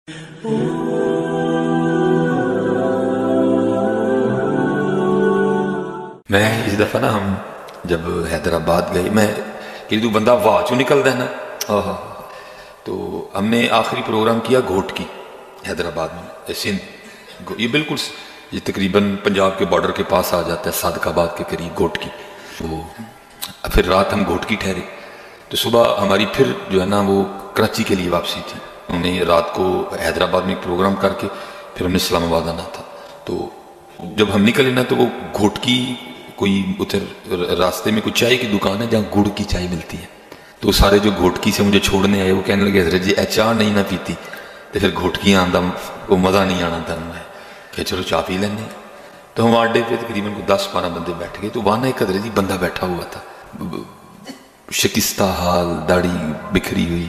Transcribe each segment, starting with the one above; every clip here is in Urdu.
میں اس دفعہ نا ہم جب حیدرآباد گئے، میں کہ تو بندہ واہ چو نکلتا ہے نا، تو ہم نے آخری پروگرام کیا گھوٹ کی حیدرآباد میں، سندھ، یہ بالکل یہ تقریباً پنجاب کے بارڈر کے پاس آ جاتا ہے، صادق آباد کے قریب گھوٹ کی۔ وہ پھر رات ہم گھوٹ کی ٹھہرے، تو صبح ہماری پھر جو ہے نا وہ کراچی کے لیے واپسی تھی۔ ہم نے رات کو حیدرآباد میں ایک پروگرام کر کے پھر ہم نے اسلام آباد آنا تھا۔ تو جب ہم نکلے نا تو وہ گھوٹ کی کوئی ادھر راستے میں کوئی چائے کی دکان ہے جہاں گڑ کی چائے ملتی ہے، تو سارے جو گھوٹکی سے مجھے چھوڑنے آئے وہ کہنے لگے حضرت جی چاہ نہیں نہ پیتی، تو پھر گھوٹکیاں آندہ وہ مزہ نہیں آنا تھا، میں کہ چلو چاہ پی لینے۔ تو ہم اڈے پہ تقریباً 10-12 بندے بیٹھ گئے، تو وہاں ایک حضرت جی بندہ بیٹھا ہوا تھا، شکستہ حال، داڑھی بکھری ہوئی،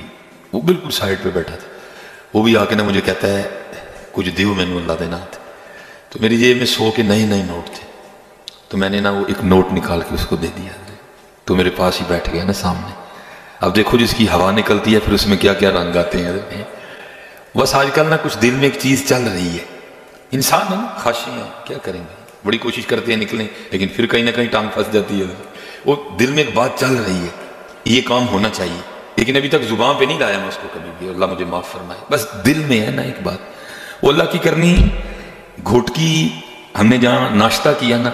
وہ بالکل سائڈ پہ بیٹھا تھا۔ وہ بھی آ کے نا مجھے کہتا ہے کچھ دیو میں نے اللہ دینا تھا، تو میری جیب میں 100 کے نئے نوٹ تھے، تو میں نے نا وہ ایک نوٹ نکال کے اس کو دے دیا، تو میرے پاس ہی بیٹھ گیا نا سامنے۔ اب دیکھو جس کی ہوا نکلتی ہے پھر اس میں کیا کیا رنگ آتے ہیں۔ بس آج کل نا کچھ دل میں ایک چیز چل رہی ہے، انسان ہے نا، خواہشیں ہیں، کیا کریں گے، بڑی کوشش کرتے ہیں نکلیں، لیکن پھر کہیں نہ کہیں ٹانگ پھنس جاتی ہے۔ وہ دل میں ایک بات چل رہی ہے، یہ کام ہونا چاہیے، لیکن ابھی تک زبان پہ نہیں لایا میں اس کو کبھی بھی، اللہ مجھے معاف فرمائے۔ بس دل میں ہے نا ایک بات، وہ اللہ کی کرنی۔ گھوٹکی ہم نے جہاں ناشتہ کیا نا،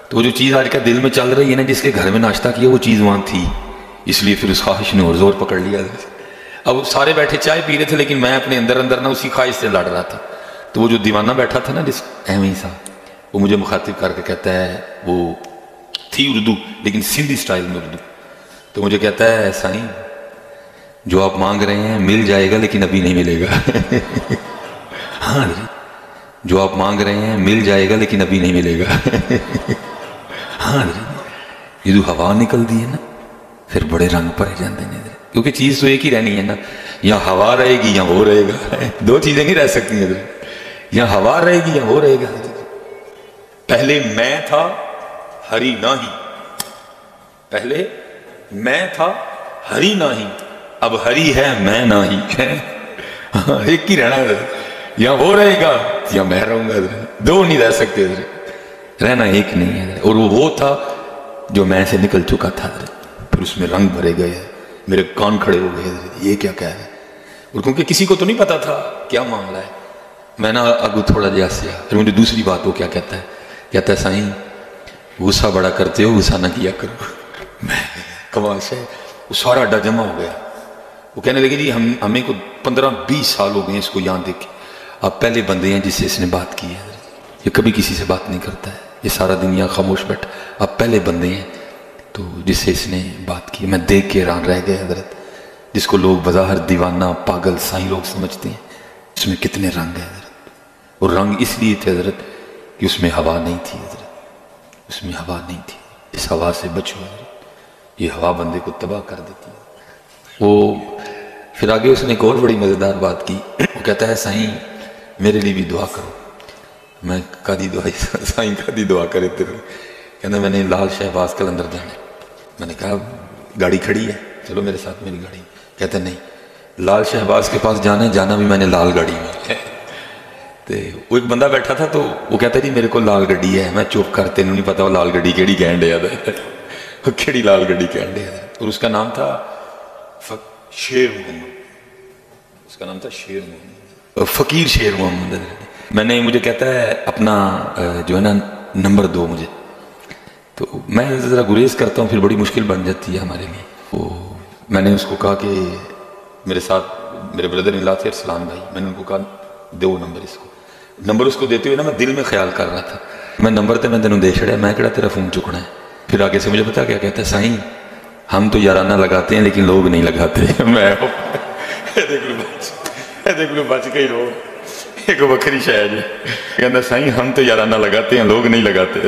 تو وہ جو چیز آج کا دل میں چل رہی ہے نا، جس کے گھر میں ناشتہ کیا وہ چیز وہاں تھی، اس لیے پھر اس خواہش نے اور زور پکڑ لیا۔ اب سارے بیٹھے چائے پی رہے تھے، لیکن میں اپنے اندر نا اسی خواہش سے لڑ رہا تھا۔ تو وہ جو دیوانہ بیٹھا تھا نا جس احمد صاحب، وہ مجھے مخاطب کر کے کہتا ہے، وہ تھی اردو لیکن سندھی سٹائل میں اردو، تو مجھے کہتا ہے سائیں جو آپ مانگ رہے ہیں مل جائے گا لیکن ابھی نہیں ملے گا۔ ہاں جو آپ مانگ رہے ہیں مل جائے گا لیکن ابھی نہیں ملے گا۔ ہاں یہ جو ہوا نکل دی ہے نا پھر بڑے رنگ پڑے جاتے ہیں، کیونکہ چیز تو ایک ہی رہنی ہے نا، یا ہوا رہے گی یا وہ رہے گا، دو چیزیں نہیں رہ سکتی ہیں، یا ہوا رہے گی یا وہ رہے گا۔ پہلے میں تھا ہری نہ ہی، پہلے میں تھا ہری نہ ہی، اب ہری ہے میں نہ ہی، ایک ہی رہنا ہے، یا وہ رہے گا یا میں رہوں گا، دو نہیں رہ سکتے، رہنا ایک نہیں ہے۔ اور وہ تھا جو میں سے نکل چکا تھا، پھر اس میں رنگ بھرے گئے، میرے کان کھڑے ہو گئے، یہ کیا کہہ رہے، اور کیونکہ کسی کو تو نہیں پتا تھا کیا معاملہ ہے، میں نا اگو تھوڑا جیسے پھر مجھے دوسری بات وہ کیا کہتا ہے سائیں غصہ بڑا کرتے ہو غصہ نہ کیا کرو۔ میں کمال سے وہ سارا اڈا جمع ہو گیا، وہ کہنے لگے جی ہمیں کو 15-20 سال ہو گئے اس کو یہاں دیکھ کے، آپ پہلے بندے ہیں جس سے اس نے بات کی ہے، یہ کبھی کسی سے بات نہیں کرتا ہے، یہ سارا دنیا خاموش بیٹھا، آپ پہلے بندے ہیں تو جس سے اس نے بات کی۔ میں دیکھ کے حیران رہ گئے حضرت، جس کو لوگ بظاہر دیوانہ پاگل سائیں لوگ سمجھتے ہیں، اس میں کتنے رنگ ہیں حضرت، اور رنگ اس لیے تھے حضرت کہ اس میں ہوا نہیں تھی حضرت، اس میں ہوا نہیں تھی، اس ہوا سے بچو حضرت، یہ ہوا بندے کو تباہ کر دیتی ہے۔ وہ پھر آگے اس نے ایک اور بڑی مزیدار بات کی، وہ کہتا ہے سائیں میرے لیے بھی دعا کرو۔ میں قادی دعا، سائیں قادی دعا کرے تیرے، کہنا میں نے لال شہباز کلندر جانا۔ میں نے کہا گاڑی کھڑی ہے چلو میرے ساتھ میری گاڑی، کہتا نہیں لال شہباز کے پاس جانا ہے، جانا بھی میں نے لال گاڑی میں۔ تو وہ ایک بندہ بیٹھا تھا تو وہ کہتا جی میرے کو لال گڈی ہے، میں چپ کر تینوں نہیں پتا وہ لال گڈی کیڑی کہن ڈیا تھا، کیڑی لال گڈی کہن ڈیا تھا، اور اس کا نام تھا شیر محمد، اس کا نام تھا شیر محمد، فقیر شیر محمد۔ میں نے مجھے کہتا ہے اپنا جو ہے نا نمبر دو مجھے، تو میں ذرا گریز کرتا ہوں، پھر بڑی مشکل بن جاتی ہے ہمارے لیے۔ وہ میں نے اس کو کہا کہ میرے ساتھ میرے بردر ان لا تھے ارسلان بھائی، میں نے ان کو کہا دو نمبر اس کو، نمبر اس کو دیتے ہوئے نا میں دل میں خیال کر رہا تھا میں نمبر تے میں تینوں دے چھڑیا، میں کہڑا تیرا فون چکنا ہے۔ پھر آگے سے مجھے پتا کیا کہتا ہے سائیں ہم تو یارانہ لگاتے ہیں لیکن لوگ نہیں لگاتے۔ میں دیکھ لو بچ گئی لوگ، ایک بکری شاید جی کہتا سائیں ہم تو یارانہ لگاتے ہیں لوگ نہیں لگاتے۔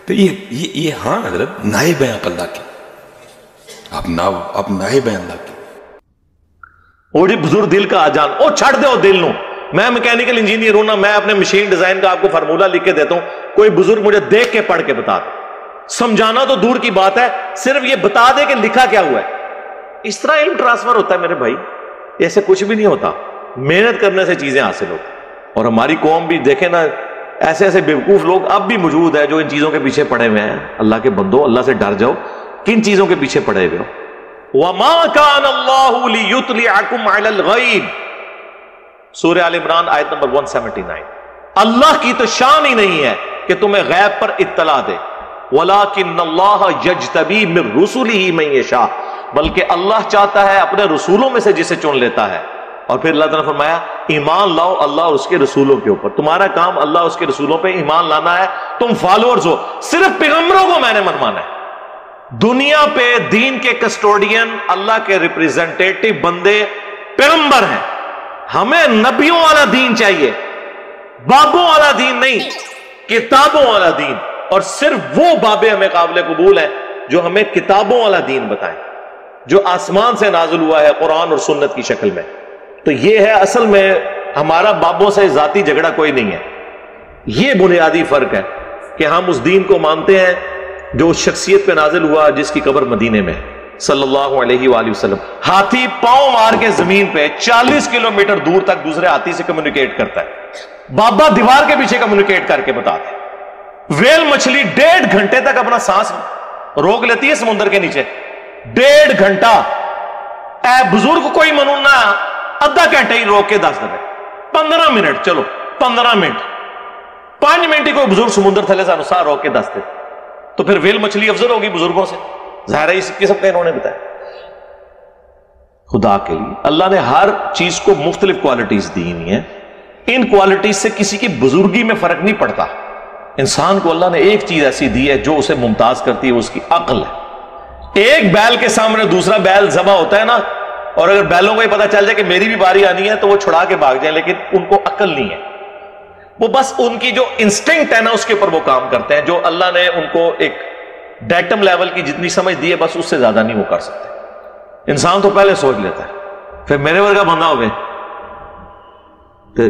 تو یہ ہاں حضرت نائب ہیں آپ اللہ کے، آپ نائب ہیں اللہ کے۔ وہ جی بزرگ دل کا آجان، او چھڑ دے دل نو۔ میں میکینیکل انجینئر ہوں نا، میں اپنے مشین ڈیزائن کا آپ کو فارمولہ لکھ کے دیتا ہوں، کوئی بزرگ مجھے دیکھ کے پڑھ کے بتا دے، سمجھانا تو دور کی بات ہے، صرف یہ بتا دے کہ لکھا کیا ہوا ہے۔ اس طرح علم ٹرانسفر ہوتا ہے میرے بھائی، ایسے کچھ بھی نہیں ہوتا۔ محنت کرنے سے چیزیں حاصل ہوتی. اور ہماری قوم بھی دیکھیں نا، ایسے ایسے بیوقوف لوگ اب بھی موجود ہیں جو ان چیزوں کے پیچھے پڑے ہوئے ہیں. اللہ کے بندو، اللہ سے ڈر جاؤ. کن چیزوں کے پیچھے پڑے ہوئے ہو؟ وَمَا كَانَ اللَّهُ لِيُطْلِعَكُمْ عَلَى الْغَيْبِ، سورہ آل عمران آیت نمبر 179. اللہ کی تو شان ہی نہیں ہے کہ تمہیں غیب پر اطلاع دے. وَلَٰكِنَّ اللَّهَ يَجْتَبِي مِن رُّسُلِهِ مَن يَشَاءُ، بلکہ اللہ چاہتا ہے اپنے رسولوں میں سے جسے چن لیتا ہے. اور پھر اللہ تعالیٰ نے فرمایا ایمان لاؤ اللہ اور اس کے رسولوں کے اوپر. تمہارا کام اللہ اس کے رسولوں پہ ایمان لانا ہے. تم فالوورز ہو، صرف پیغمبروں کو میں نے منوانا ہے. دنیا پہ دین کے کسٹوڈین، اللہ کے ریپریزنٹیٹو بندے پیغمبر ہیں. ہمیں نبیوں والا دین چاہیے، بابوں والا دین نہیں، کتابوں والا دین. اور صرف وہ بابے ہمیں قابل قبول ہیں جو ہمیں کتابوں والا دین بتائیں، جو آسمان سے نازل ہوا ہے قرآن اور سنت کی شکل میں. تو یہ ہے اصل میں ہمارا بابوں سے ذاتی جھگڑا کوئی نہیں ہے. یہ بنیادی فرق ہے کہ ہم اس دین کو مانتے ہیں جو اس شخصیت پہ نازل ہوا جس کی قبر مدینے میں صلی اللہ علیہ وآلہ وسلم. ہاتھی پاؤں مار کے زمین پہ 40 کلومیٹر دور تک دوسرے ہاتھی سے کمیونیکیٹ کرتا ہے. بابا دیوار کے پیچھے کمیونیکیٹ کر کے بتاتے ہیں. ویل مچھلی 1.5 گھنٹے تک اپنا سانس روک لیتی ہے سمندر کے نیچے. 1.5 گھنٹا. اے بزرگ کوئی منونا آدھا گھنٹہ ہی روک کے دس دے. 15 منٹ، چلو 15 منٹ، 5 منٹ ہی کوئی بزرگ سمندر تھلے سے سا روک کے دس دے. تو پھر ویل مچھلی افضل ہوگی بزرگوں سے؟ ظاہر ہے اس قسم کا انہوں نے بتایا. خدا کے لیے اللہ نے ہر چیز کو مختلف کوالٹیز دی ہوئی ہیں. ان کوالٹیز سے کسی کی بزرگی میں فرق نہیں پڑتا. انسان کو اللہ نے ایک چیز ایسی دی ہے جو اسے ممتاز کرتی ہے، اس کی عقل ہے. ایک بیل کے سامنے دوسرا بیل ذبح ہوتا ہے نا، اور اگر بیلوں کو یہ پتا چل جائے کہ میری بھی باری آنی ہے تو وہ چھڑا کے بھاگ جائیں، لیکن ان کو عقل نہیں ہے. وہ بس ان کی جو انسٹنکٹ ہے نا اس کے اوپر وہ کام کرتے ہیں. جو اللہ نے ان کو ایک ڈیٹم لیول کی جتنی سمجھ دی ہے بس اس سے زیادہ نہیں وہ کر سکتے. انسان تو پہلے سوچ لیتا ہے، پھر میرے ورگا بندہ ہوئے تو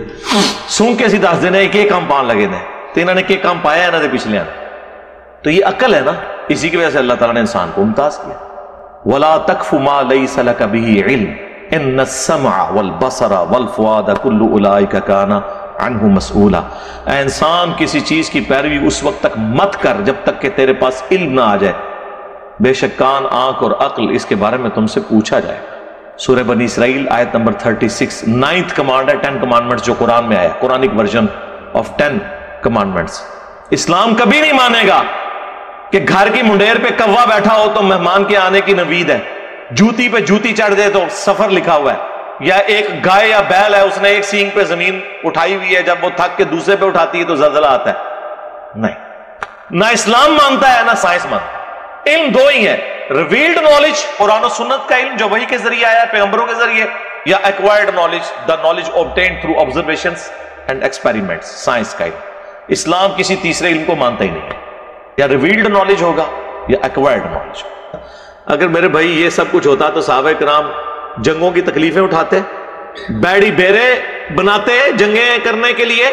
سونگ کے سی دس دینا ایک کام پان لگے نے تو انہوں نے کام پایا انہوں نے پچھلے آنے. تو یہ عقل ہے نا، اسی کی وجہ سے اللہ تعالیٰ نے انسان کو ممتاز کیا. وَلَا تَقْفُ مَا لَيْسَ لَكَ بِهِ عِلْمٍ إِنَّ السَّمْعَ وَالْبَصَرَ وَالْفُؤَادَ كُلُّ أُولَئِكَ كَانَ عَنْهُ مسئولا. اے انسان کسی چیز کی پیروی اس وقت تک مت کر جب تک کہ تیرے پاس علم نہ آ جائے. بے شک کان، آنکھ اور عقل اس کے بارے میں تم سے پوچھا جائے. سورہ بنی اسرائیل آیت نمبر 36. 9th کمانڈ ہے 10 کمانڈمنٹس جو قرآن میں آیا، قرآنک ورژن آف 10 کمانڈمنٹس. اسلام کبھی نہیں مانے گا کہ گھر کی منڈیر پہ کوا بیٹھا ہو تو مہمان کے آنے کی نوید ہے، جوتی پہ جوتی چڑھ دے تو سفر لکھا ہوا ہے، یا ایک گائے یا بیل ہے اس نے ایک سینگ پہ زمین اٹھائی ہوئی ہے، جب وہ تھک کے دوسرے پہ اٹھاتی ہے تو زلزلہ آتا ہے. نہیں، نہ اسلام مانتا ہے نہ سائنس مانتا ہے. علم دو ہی ہے، ریویلڈ نالج قرآن و سنت کا علم جو وحی کے ذریعے آیا ہے پیغمبروں کے ذریعے، یا acquired knowledge the knowledge obtained through observations and experiments، science کا علم. اسلام کسی تیسرے علم کو مانتا ہی نہیں ہے، یا ریویلڈ نالج ہوگا یا ایکوائرڈ نالج. اگر میرے بھائی یہ سب کچھ ہوتا تو صحابہ کرام جنگوں کی تکلیفیں اٹھاتے، بیڑی بیرے بناتے جنگیں کرنے کے لیے.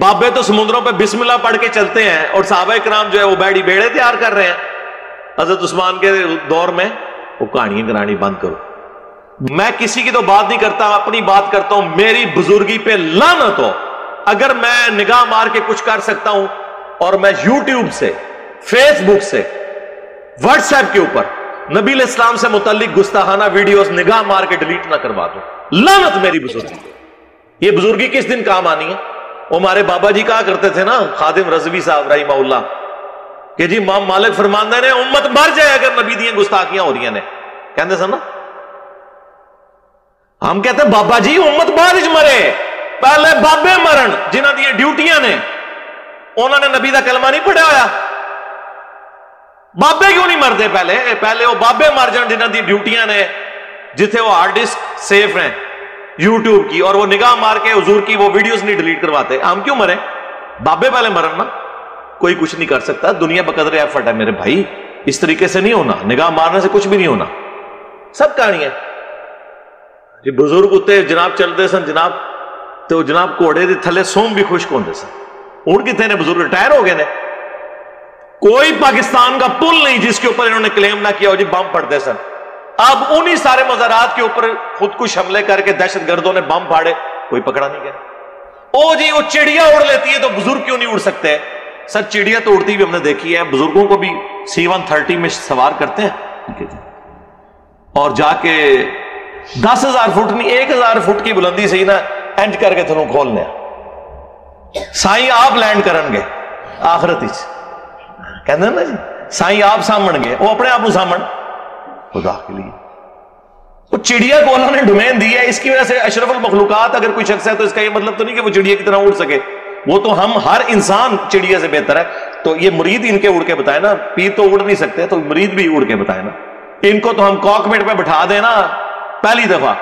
بابے تو سمندروں پہ بسم اللہ پڑھ کے چلتے ہیں اور صحابہ کرام جو ہے وہ بیڑی بیڑے تیار کر رہے ہیں. حضرت عثمان کے دور میں وہ کہانیاں کرانی بند کرو. میں کسی کی تو بات نہیں کرتا، اپنی بات کرتا ہوں. میری بزرگی پہ لعنت ہو اگر میں نگاہ مار کے کچھ کر سکتا ہوں اور میں یوٹیوب سے، فیس بک سے، واٹس ایپ کے اوپر نبی علیہ السلام سے متعلق گستاخانہ ویڈیوز نگاہ مار کے ڈیلیٹ نہ کروا دوں. لعنت میری بزرگی. یہ بزرگی کس دن کام آنی ہے؟ ہمارے بابا جی کہا کرتے تھے نا، خادم رضوی صاحب رحمہ اللہ، کہ جی امام مالک فرماندے نے امت مر جائے اگر نبی دیاں گستاخیاں ہو رہی نے. کہندے سن نا، ہم کہتے ہیں بابا جی امت بعد وچ مرے، پہلے بابے مرن جنہاں دی ڈیوٹیاں نے. انہوں نے نبی دا کلمہ نہیں پڑھا ہوا. بابے کیوں نہیں مرتے؟ پہلے وہ بابے مر جان جنہاں دی ڈیوٹیاں نے، جتھے وہ ہارڈ ڈسک سیف ہیں یوٹیوب کی، اور وہ نگاہ مار کے حضور کی وہ ویڈیوز نہیں ڈیلیٹ کرواتے. ہم کیوں مریں؟ بابے پہلے مرن نا. کوئی کچھ نہیں کر سکتا. دنیا بقدر ایفرٹ ہے میرے بھائی. اس طریقے سے نہیں ہونا، نگاہ مارنے سے کچھ بھی نہیں ہونا. سب کہانیاں جی بزرگ اتنے جناب چلتے سن جناب، تو جناب گھوڑے دے تھلے سوم بھی خشک ہوتے سن. ہوں کتنے نے بزرگ ریٹائر ہو گئے نے. کوئی پاکستان کا پل نہیں جس کے اوپر انہوں نے کلیم نہ کیا ہو جی بم پڑتے سن. اب انہی سارے مزارات کے اوپر خودکش حملے کر کے دہشت گردوں نے بم پھاڑے، کوئی پکڑا نہیں گیا۔ او جی وہ چڑیا اڑ لیتی ہے تو بزرگ کیوں نہیں اڑ سکتے؟ سر چڑیا تو اڑتی بھی ہم نے دیکھی ہے، بزرگوں کو بھی C-130 میں سوار کرتے ہیں اور جا کے 10,000 فٹ نہیں 1,000 فٹ کی بلندی سے ہی نا انج کر کے تھنوں کھولنے سائیں آپ لینڈ کرن گے آخرت کہتے ہیں نا جی، سائیں آپ سامن گے، وہ اپنے آپ کو سامن خدا کے لیے۔ وہ چڑیا کو اللہ نے ڈومین دی ہے، اس کی وجہ سے اشرف المخلوقات اگر کوئی شخص ہے تو اس کا یہ مطلب تو نہیں کہ وہ چڑیا کی طرح اڑ سکے، وہ تو ہم ہر انسان چڑیا سے بہتر ہے۔ تو یہ مرید ان کے اڑ کے بتائے نا، پیر تو اڑ نہیں سکتے تو مرید بھی اڑ کے بتائے نا۔ ان کو تو ہم کاکپٹ پہ بٹھا دیں نا پہلی دفعہ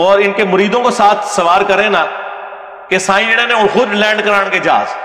اور ان کے مریدوں کو ساتھ سوار کریں نا کہ سائیں جڑے نے خود لینڈ کران کے جہاز